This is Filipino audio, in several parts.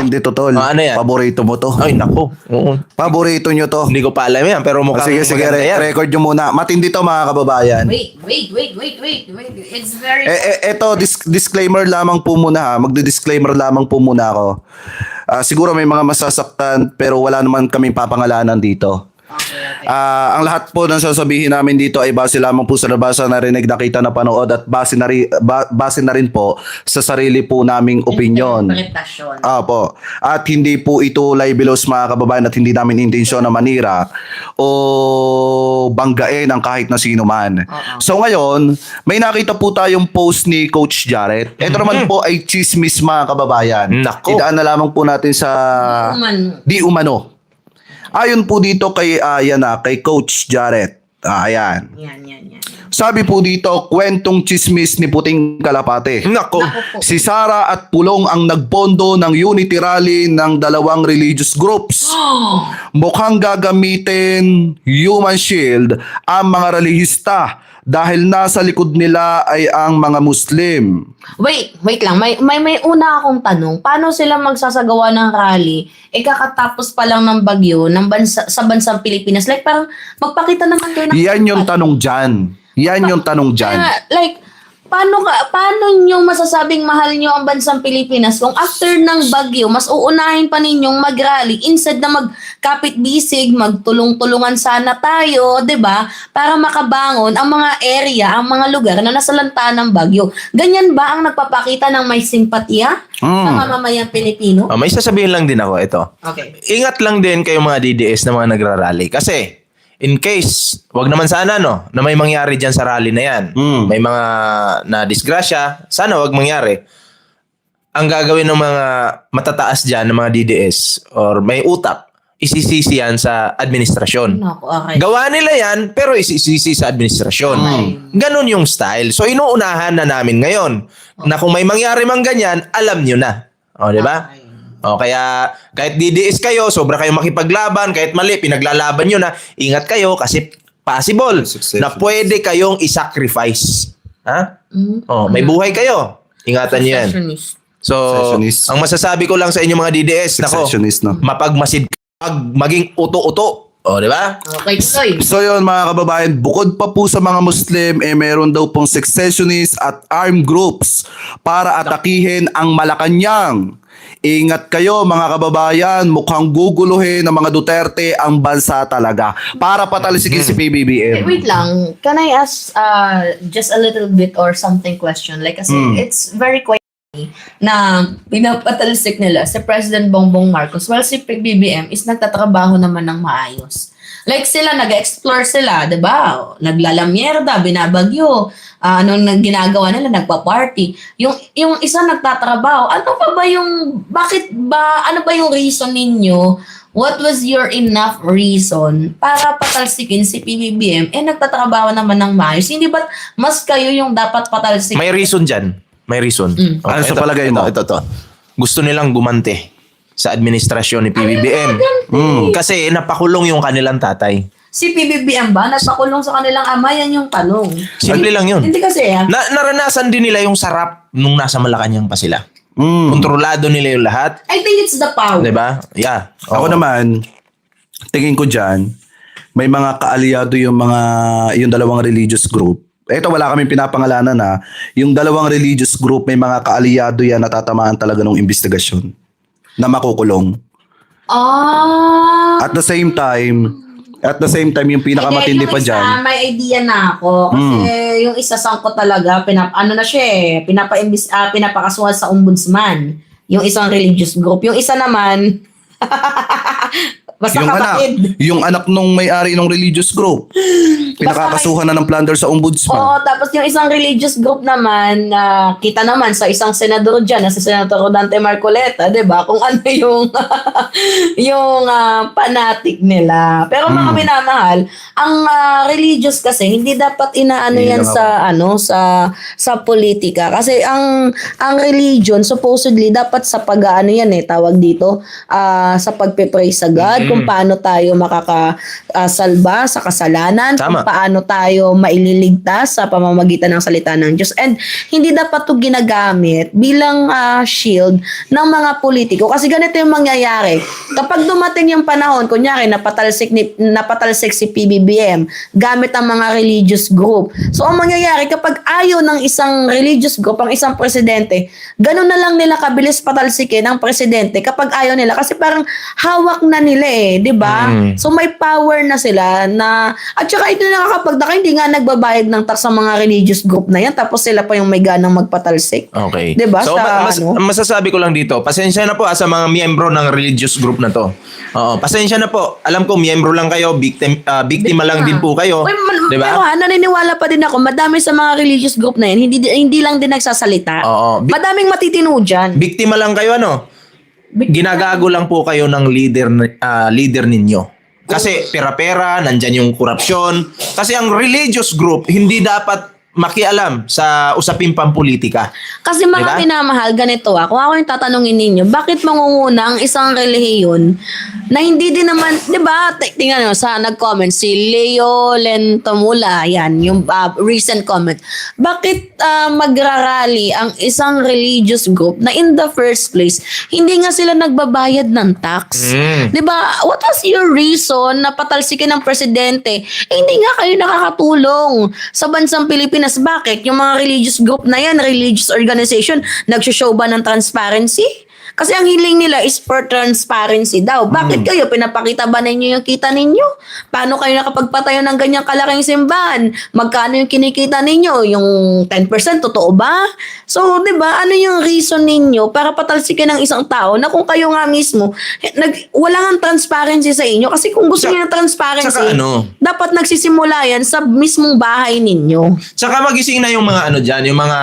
matindi to, tol. Ano yan? Paborito mo to. Ay, nako. Oo. Paborito nyo to. Hindi ko pa alam yan, pero mukhang Sige, maganda yan. record nyo muna. Matindi to, mga kababayan. Wait. It's very... Eto, disclaimer lamang po muna ha. Magdi-disclaimer lamang po muna ako. Siguro may mga masasaktan pero wala naman kaming papangalanan dito. Okay. Ang lahat po ng sasabihin namin dito ay base lamang po sa nabasa, narinig, nakita, napanood at base na rin po sa sarili po naming opinion. Interpretasyon. Opo. At hindi po ito libelos, mga kababayan, at hindi namin intensyon na manira o banggain ang kahit na sino man. So ngayon, may nakita po tayong post ni Coach Jared. Ito naman po ay chismis, mga kababayan. Nako. Idaan na lamang po natin sa Di Umano. Ayon po dito kay kay Coach Jared. Ayan. Yan. Sabi po dito, kwentong chismis ni Puting Kalapate. Nako. Si Sara at Pulong ang nagpondo ng unity rally ng dalawang religious groups. Mukhang gagamitin human shield ang mga relihista dahil nasa likod nila ay ang mga Muslim. Wait lang. May una akong tanong. Paano sila magsasagawa ng rally? Kakatapos pa lang ng bagyo sa bansang Pilipinas. Like, parang magpakita naman kayo ng... Yan yung tanong dyan. Yan yung tanong dyan. Like, paano nyo masasabing mahal nyo ang bansang Pilipinas kung after ng bagyo, mas uunahin pa ninyong mag-rally instead na magkapit-bisig, magtulong-tulungan sana tayo, 'di ba? Para makabangon ang mga area, ang mga lugar na nasa lanta ng bagyo. Ganyan ba ang nagpapakita ng may simpatya sa mamamayang Pilipino? May sasabihin lang din ako ito. Okay. Ingat lang din kayo mga DDS na mga nagrarally. Kasi, in case, wag naman sana na may mangyari dyan sa rally na yan. May mga na-disgrasya, sana wag mangyari. Ang gagawin ng mga matataas dyan, ng mga DDS, or may utak, isisisi yan sa administrasyon. Naku, okay. Gawa nila yan, pero isisisi sa administrasyon. Ganon yung style. So, inuunahan na namin ngayon na kung may mangyari mang ganyan, alam nyo na. O, di ba? O, kaya kahit DDS kayo, sobra kayo makipaglaban, kahit mali, pinaglalaban nyo na, ingat kayo kasi possible na pwede kayong isacrifice. Ha? O, may buhay kayo. Ingatan nyo yan. So, Secessionist. ang masasabi ko lang sa inyo mga DDS, nako, Secessionist, no? mapagmasid, maging uto-uto. O, di ba? Okay, Soy. So yun, mga kababayan, bukod pa po sa mga Muslim, meron daw pong secessionist at armed groups para atakihin ang Malacanang. Ingat kayo, mga kababayan, mukhang guguluhin ng mga Duterte ang bansa talaga para patalisikin si PBBM. Wait lang. Can I ask just a little bit or something question? Like, kasi it's very quite na pinapatalsik nila si President Bongbong Marcos while si PBBM is nagtatrabaho naman ng maayos. Like sila, nag-explore sila, di ba? Naglalamierda, binabagyo. Anong ginagawa nila? Nagpa-party. Yung isa nagtatrabaho. Ano ba yung reason ninyo? What was your enough reason para patalsikin si PBBM? Nagtatrabaho naman ng maayos. Hindi ba mas kayo yung dapat patalsikin? May reason dyan. May reason. Ano sa palagay mo? Ito. Gusto nilang gumante sa administrasyon ni PBBM. Kasi napakulong yung kanilang tatay. Si PBBM ba? Nagpakulong sa kanilang ama? Yan yung tanong. Simple lang yun. Hindi kasi Naranasan din nila yung sarap nung nasa Malacanang pa sila. Kontrolado nila yung lahat. I think it's the power. Diba? Yeah. Ako naman, tingin ko dyan, may mga kaalyado yung dalawang religious group. Ito, wala kaming pinapangalanan na yung dalawang religious group, may mga kaalyado yan na tatamaan talaga ng investigasyon na makukulong. At the same time, yung pinakamatindi pa dyan. May idea na ako. Kasi yung isa sangkot talaga, pinapakasuhan sa ombudsman. Yung isang religious group. Yung isa naman, basta kapatid. Yung anak nung may-ari ng religious group. Pinakakasuhan na ng plunder sa ombudsman. Oo, tapos yung isang religious group naman, kita naman sa isang senador dyan, si Senator Rodante Marcoleta, di ba? Kung ano yung fanatic nila. Pero mga minamahal, ang religious kasi, hindi dapat inaano yan sa politika. Kasi ang religion, supposedly, dapat sa tawag dito, sa pagpe-pray sa God, kung paano tayo makakasalba sa kasalanan, Tama. paano tayo maililigtas sa pamamagitan ng salita ng Diyos. And hindi dapat 'to ginagamit bilang shield ng mga politiko. Kasi ganito yung mangyayari. Kapag dumating yung panahon, kunyari napatalsik si PBBM gamit ang mga religious group. So ang mangyayari kapag ayaw ng isang religious group ang isang presidente, ganun na lang nila kabilis patalsikin ang presidente kapag ayaw nila kasi parang hawak na nila di ba? So may power na sila na at saka ito nakakapagdaka, hindi nga nagbabayad ng tax sa mga religious group na yan tapos sila pa yung may ganang magpatalsik. Okay. Diba? So, Sa, masasabi ko lang dito, pasensya na po sa mga miyembro ng religious group na to. Oo, pasensya na po. Alam ko, miyembro lang kayo, biktima lang din po kayo. Uy, diba? Pero naniniwala pa din ako, madami sa mga religious group na yan, hindi lang din nagsasalita. Oo. Madaming matitino dyan. Biktima lang kayo, ano? Ginagago lang po kayo ng leader ninyo. Kasi pera-pera, nandyan yung korupsyon. Kasi ang religious group, hindi dapat makialam sa usaping pampolitika. Kasi mga Diba? minamahal, ganito kung ako yung tatanungin ninyo, bakit mangunguna ang isang relihiyon na hindi din naman, di ba, tingnan nyo, sa nag-comment, si Leo Lentomula, yan, yung recent comment. Bakit magrarally ang isang religious group na in the first place, hindi nga sila nagbabayad ng tax? Di ba, what was your reason na patalsikin ng presidente? Hindi nga kayo nakakatulong sa bansang Pilipinas. Bakit? Yung mga religious group na yan, religious organization, nagsishow ba ng transparency? Kasi ang hiling nila is for transparency daw. Bakit kayo? Pinapakita ba ninyo yung kita ninyo? Paano kayo nakapagpatayo ng ganyang kalaking simbahan? Magkano yung kinikita ninyo? Yung 10%, totoo ba? So, di ba, ano yung reason ninyo para patalsikin ng isang tao na kung kayo nga mismo, wala nga transparency sa inyo? Kasi kung gusto niyo ng transparency, dapat nagsisimula yan sa mismong bahay ninyo. Tsaka magising na yung mga dyan, yung mga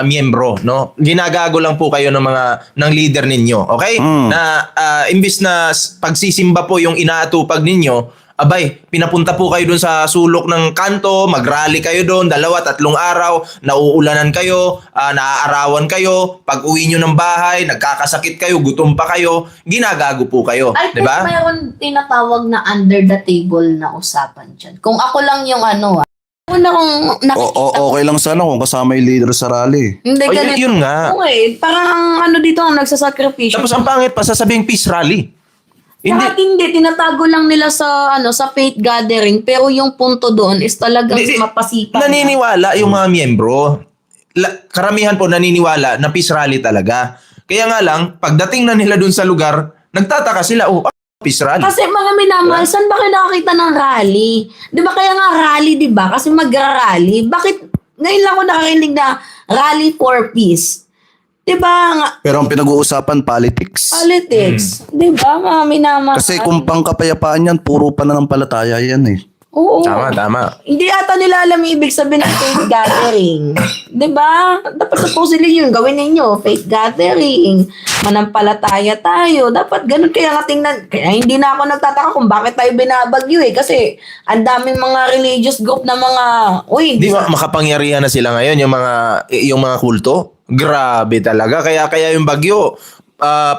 miyembro, no? Ginagago lang po kayo ng leader ninyo, okay? Na imbis na pagsisimba po yung inaatupag ninyo, abay, pinapunta po kayo dun sa sulok ng kanto, mag-rally kayo dun, 2-3 araw, nauulanan kayo, naaarawan kayo, pag uwi nyo ng bahay, nagkakasakit kayo, gutom pa kayo, ginagago po kayo, I di think ba? mayroon tinatawag na under the table na usapan dyan. Kung ako lang yung una kong nakikita. Okay lang sana kung kasama yung leader sa rally. Hindi, ganito. Yun nga. Okay, parang dito ang nagsasakripisyo. Tapos ang pangit pa, sasabing peace rally. Hindi, tinatago lang nila sa sa faith gathering, pero yung punto doon is talagang mapasipan. Naniniwala yung mga miyembro. Karamihan po naniniwala na peace rally talaga. Kaya nga lang, pagdating na nila dun sa lugar, nagtataka sila, peace rally. Kasi mga minamahal, saan ba kayo nakakita ng rally? Di ba kaya nga rally, di ba? Kasi magra-rally. Bakit ngayon lang ako nakarinig na rally for peace? Di ba nga? Pero ang pinag-uusapan, politics. Politics. Di ba mga minamahal? Kasi kung pangkapayapaan yan, puro pananampalataya yan eh. Oo. Tama. Hindi ata nila alam yung ibig sabihin ng faith gathering. Di ba? Dapat supposedly yun gawin ninyo. Faith gathering. Manampalataya tayo. Dapat ganun. Kaya nga tingnan. Kaya hindi na ako nagtataka kung bakit tayo binabagyo Kasi ang daming mga religious group na mga... Di ba makapangyarihan na sila ngayon yung mga kulto? Grabe talaga. Kaya yung bagyo,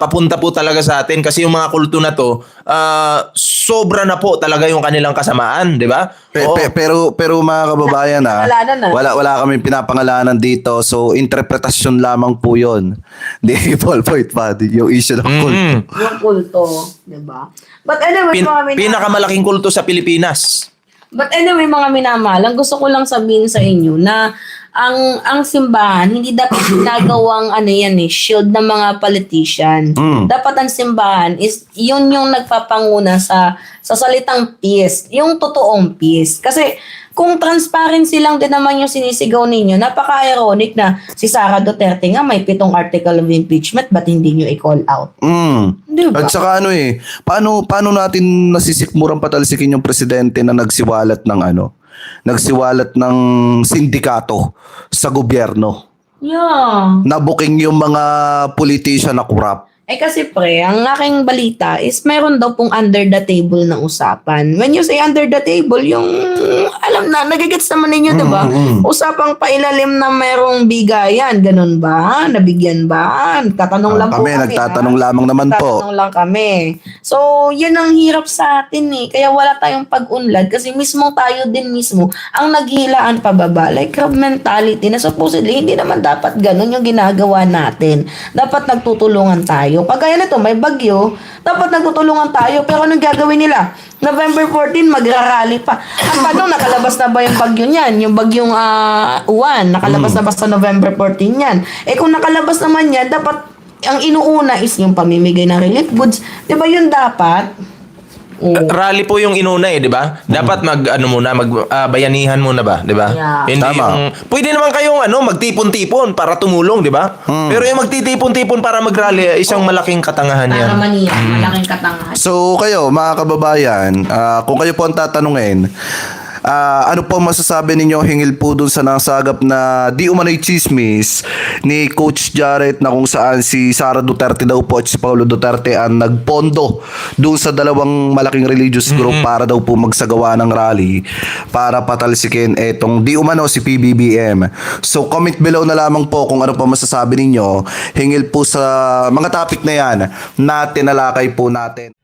papunta po talaga sa atin kasi yung mga kulto na to, sobra na po talaga yung kanilang kasamaan, di ba? Pero mga kababayan wala kami pinapangalanan dito. So interpretasyon lamang po 'yon. Di ballpoint pa yung issue ng kulto. Yung kulto, di ba? But anyway, Pinakamalaking kulto sa Pilipinas. But anyway, mga minamahal, ang gusto ko lang sabihin sa inyo na ang simbahan, hindi dapat ginagawang shield ng mga politician. Dapat ang simbahan is yun yung nagpapanguna sa salitang peace, yung totoong peace. Kasi kung transparency lang din naman yung sinisigaw ninyo, napaka-ironic na si Sara Duterte nga may 7 article of impeachment, ba't hindi nyo i-call out? Diba? At saka paano natin nasisikmurang patalsikin yung presidente na nagsiwalat ng sindikato sa gobyerno. Yeah. Nabuking yung mga politician na kurap. Eh kasi pre, ang aking balita is meron daw pong under the table na usapan. When you say under the table, yung alam na, nagigets naman ninyo, di ba? Usapang pailalim na merong bigayan, ganun ba? Nabigyan ba? Tatanong lang po Kami, kami. nagtatanong lamang naman po. Tatanong lang kami. So, yun ang hirap sa atin eh. Kaya wala tayong pag-unlad kasi mismo tayo din mismo ang naghihilaan pababa. Like crab mentality na supposedly hindi naman dapat ganun yung ginagawa natin. Dapat nagtutulungan tayo. Kagaya nito, may bagyo, dapat nagtutulungan tayo. Pero anong gagawin nila? November 14, magrarally pa. At paano, nakalabas na ba yung bagyo niyan? Yung bagyong Uwan, nakalabas na ba sa November 14 yan? Eh kung nakalabas naman yan, dapat ang inuuna is yung pamimigay ng relief goods. Di ba yun dapat? Rally po yung inuna di ba? Dapat bayanihan muna ba, di ba? Yeah. Hindi Tama. yung pwede naman kayong magtipon-tipon para tumulong, di ba? Pero yung magtitipon-tipon para mag-rally, isang malaking katangahan yan. Para maniya, malaking katangahan. So kayo, mga kababayan, kung kayo po ang tatanungin, ano po masasabi ninyo hingil po dun sa nasagap na di umano'y chismis ni Coach Jarrett na kung saan si Sara Duterte daw po at si Paulo Duterte ang nagpondo dun sa dalawang malaking religious group para daw po magsagawa ng rally para patalsikin etong di umano si PBBM. So comment below na lamang po kung ano pa masasabi ninyo hingil po sa mga topic na yan na tinalakay po natin.